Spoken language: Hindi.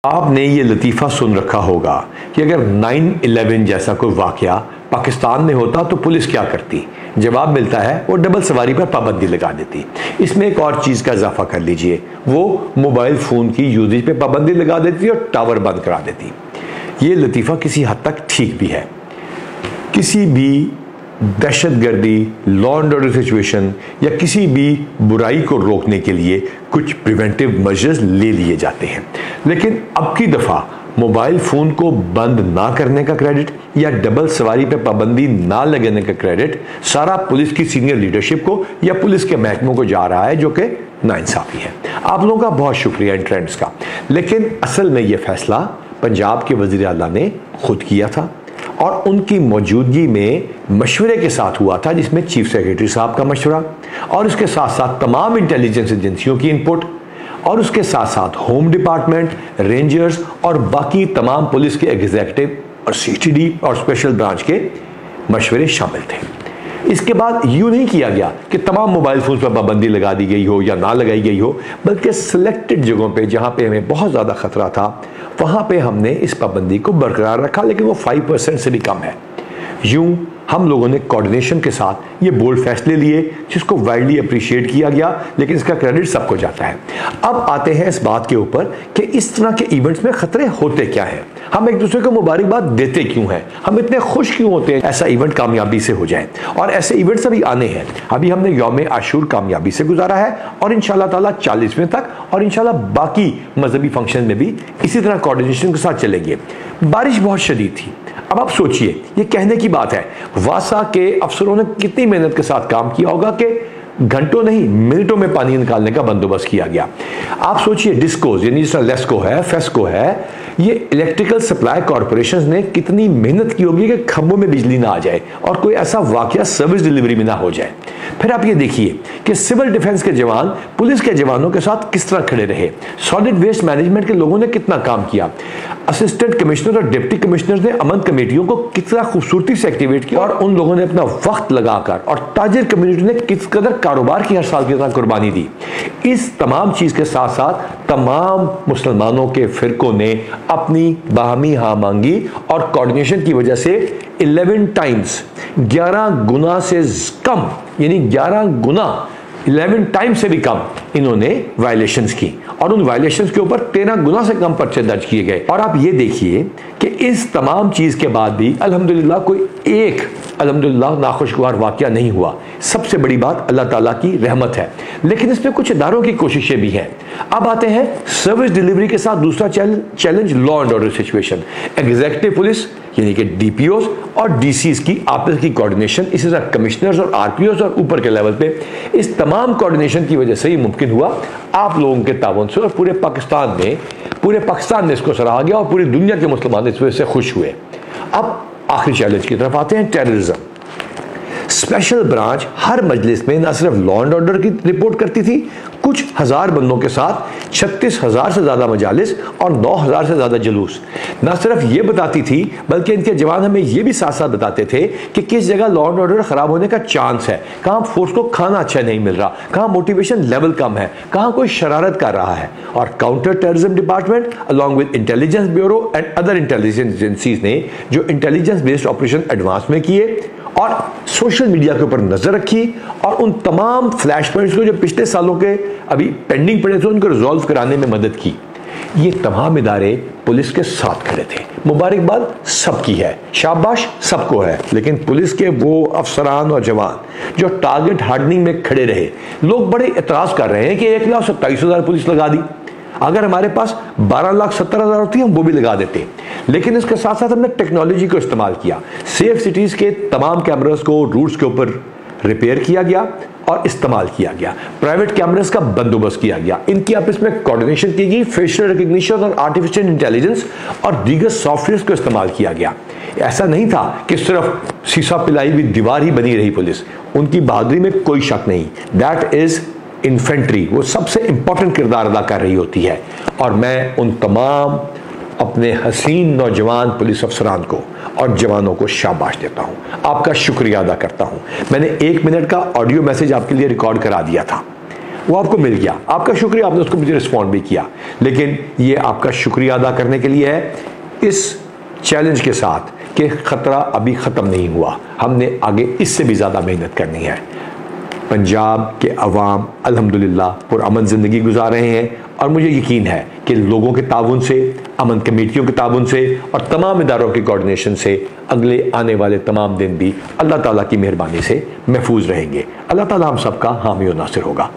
आपने ये लतीफ़ा सुन रखा होगा कि अगर 9/11 जैसा कोई वाक़या पाकिस्तान में होता तो पुलिस क्या करती। जवाब मिलता है वो डबल सवारी पर पाबंदी लगा देती। इसमें एक और चीज़ का इजाफा कर लीजिए, वो मोबाइल फ़ोन की यूजेज पे पाबंदी लगा देती और टावर बंद करा देती। ये लतीफ़ा किसी हद तक ठीक भी है। किसी भी दहशतगर्दी, लॉ एंड ऑर्डर सिचुएशन या किसी भी बुराई को रोकने के लिए कुछ प्रिवेंटिव मेजर्स ले लिए जाते हैं, लेकिन अब की दफ़ा मोबाइल फ़ोन को बंद ना करने का क्रेडिट या डबल सवारी पर पाबंदी ना लगाने का क्रेडिट सारा पुलिस की सीनियर लीडरशिप को या पुलिस के महकमों को जा रहा है, जो कि नाइंसाफ़ी है। आप लोगों का बहुत शुक्रिया इन ट्रेंड्स का, लेकिन असल में यह फैसला पंजाब के वज़ीर आला ने खुद किया था और उनकी मौजूदगी में मशवरे के साथ हुआ था, जिसमें चीफ सेक्रेटरी साहब का मशवरा और उसके साथ साथ तमाम इंटेलिजेंस एजेंसियों की इनपुट और उसके साथ साथ होम डिपार्टमेंट, रेंजर्स और बाकी तमाम पुलिस के एग्जीक्यूटिव और सीटीडी और स्पेशल ब्रांच के मशवरे शामिल थे। इसके बाद यूं नहीं किया गया कि तमाम मोबाइल फोन पर पाबंदी लगा दी गई हो या ना लगाई गई हो, बल्कि सिलेक्टेड जगहों पे जहां पे हमें बहुत ज़्यादा खतरा था वहां पे हमने इस पाबंदी को बरकरार रखा, लेकिन वो 5% से भी कम है। यूं हम लोगों ने कोऑर्डिनेशन के साथ ये बोल्ड फैसले लिए, जिसको वाइडली अप्रिशिएट किया गया, लेकिन इसका क्रेडिट सबको जाता है। अब आते हैं इस बात के ऊपर कि इस तरह के इवेंट्स में खतरे होते क्या हैं, हम एक दूसरे को मुबारकबाद देते क्यों हैं, हम इतने खुश क्यों होते हैं ऐसा इवेंट कामयाबी से हो जाए। और ऐसे इवेंट्स अभी आने हैं। अभी हमने यौम आशूर कामयाबी से गुजारा है और इंशाल्लाह ताला 40वें तक और इंशाल्लाह बाकी मजहबी फंक्शन में भी इसी तरह कोऑर्डिनेशन के साथ चलेंगे। बारिश बहुत शदीद थी। अब आप सोचिए, ये कहने की बात है, वासा के अफसरों ने कितनी मेहनत के साथ काम किया होगा कि घंटों नहीं मिनटों में पानी निकालने का बंदोबस्त किया गया। आप सोचिए डिस्कोज यानी जिस तरह लेस्को है, फेस्को है, ये इलेक्ट्रिकल सप्लाई कॉरपोरेशंस ने कितनी मेहनत की होगी कि खंभों में बिजली ना आ जाए और कोई ऐसा वाकया सर्विस डिलीवरी में ना हो जाए। फिर आप ये देखिए कि सिविल डिफेंस के जवान पुलिस के जवानों के साथ किस तरह खड़े रहे, सॉलिड वेस्ट मैनेजमेंट के लोगों ने कितना काम किया, असिस्टेंट कमिश्नर और डिप्टी कमिश्नर ने अमन कमेटियों को कितना खूबसूरती से एक्टिवेट किया और उन लोगों ने अपना वक्त लगाकर, और ताजिर कम्युनिटी ने किस कदर कारोबार की हर साल की तरह कुर्बानी दी। इस तमाम चीज के साथ साथ तमाम मुसलमानों के फिरकों ने अपनी बाहमी हाँ मांगी और कोऑर्डिनेशन की वजह से 11 टाइम्स 11 गुना से कम, यानी 11 गुना 11 टाइम से भी कम इन्होंने वायलेशंस की और उन वायलेशंस के ऊपर 13 गुना से कम पर्चे दर्ज किए गए। और आप ये देखिए कि इस तमाम चीज के बाद भी अल्हम्दुलिल्लाह कोई एक अल्हम्दुलिल्लाह नाखुशगवार वाकया नहीं हुआ। सबसे बड़ी बात अल्लाह ताला की रहमत है, लेकिन इसमें कुछ इदारों की कोशिशें भी हैं। अब आते हैं सर्विस डिलीवरी के साथ दूसरा challenge, law and order situation. Executive police यानी कि डीपीओज और डीसीज की आपस की कोऑर्डिनेशन, इसी तरह कमिश्नर्स और आरपीओज और ऊपर के लेवल पे, इस तमाम कोऑर्डिनेशन की वजह से ही मुमकिन हुआ आप लोगों के ताउन से। और पूरे पाकिस्तान में इसको सराहा गया और पूरी दुनिया के मुसलमान इस वजह से खुश हुए। अब आखिरी चैलेंज की तरफ आते हैं, टेररिज्म। स्पेशल ब्रांच हर मजलिस में न सिर्फ लॉ एंड ऑर्डर की रिपोर्ट करती थी, कुछ हजार बंदों के साथ 36,000 से ज्यादा मजालिस और 9,000 से ज्यादा जुलूस। न सिर्फ ये बताती थी बल्कि इनके जवान हमें ये भी साथ साथ बताते थे कि किस जगह लॉ एंड ऑर्डर खराब होने का चांस है, कहां फोर्स को खाना अच्छा नहीं मिल रहा, कहां मोटिवेशन लेवल कम है, कहां कोई शरारत कर रहा है। और counter terrorism department along with intelligence bureau and other intelligence agencies ने जो इंटेलिजेंस बेस्ड ऑपरेशन एडवांस में किए और सोशल मीडिया के ऊपर नजर रखी और उन तमाम फ्लैश पॉइंट्स को जो पिछले सालों के अभी पेंडिंग पड़े थे उनको रिजॉल्व कराने में मदद की। ये तमाम इदारे पुलिस के साथ खड़े थे। मुबारकबाद सबकी है, शाबाश सबको है, लेकिन पुलिस के वो अफसरान और जवान जो टारगेट हार्डनिंग में खड़े रहे। लोग बड़े एतराज कर रहे हैं कि 1,27,000 पुलिस लगा दी, अगर हमारे पास 12,70,000 होती है हम वो भी लगा देते। लेकिन इसके साथ साथ हमने टेक्नोलॉजी को इस्तेमाल किया। सेफ सिटीज के तमाम कैमरास को रूट्स के ऊपर रिपेयर किया गया और इस्तेमाल किया गया। प्राइवेट कैमरास का बंदोबस्त किया गया, इनकी आपस में कोऑर्डिनेशन की गई, फेशियल रिकग्निशन और आर्टिफिशियल इंटेलिजेंस और दीगर सॉफ्टवेयर को इस्तेमाल किया गया। ऐसा नहीं था कि सिर्फ शीशा पिलाई हुई दीवार ही बनी रही पुलिस, उनकी बहादुरी में कोई शक नहीं। दैट इज इन्फेंट्री, वो सबसे इंपॉर्टेंट किरदार अदा कर रही होती है। और मैं उन तमाम अपने हसीन नौजवान पुलिस अफसरान को और जवानों को शाबाश देता हूं, आपका शुक्रिया अदा करता हूं। मैंने 1 मिनट का ऑडियो मैसेज आपके लिए रिकॉर्ड करा दिया था। वो आपको मिल गया, आपका शुक्रिया, आपने उसको मुझे रिस्पॉन्ड भी किया, लेकिन ये आपका शुक्रिया अदा करने के लिए है इस चैलेंज के साथ कि खतरा अभी ख़त्म नहीं हुआ, हमने आगे इससे भी ज़्यादा मेहनत करनी है। पंजाब के अवाम अल्हम्दुलिल्लाह पुरअमन ज़िंदगी गुजार रहे हैं और मुझे यकीन है कि लोगों के ताउन से, अमन कमेटियों के ताउन से और तमाम इदारों के कोऑर्डिनेशन से अगले आने वाले तमाम दिन भी अल्लाह ताला की मेहरबानी से महफूज रहेंगे। अल्लाह ताला हम सबका हामी और नासिर होगा।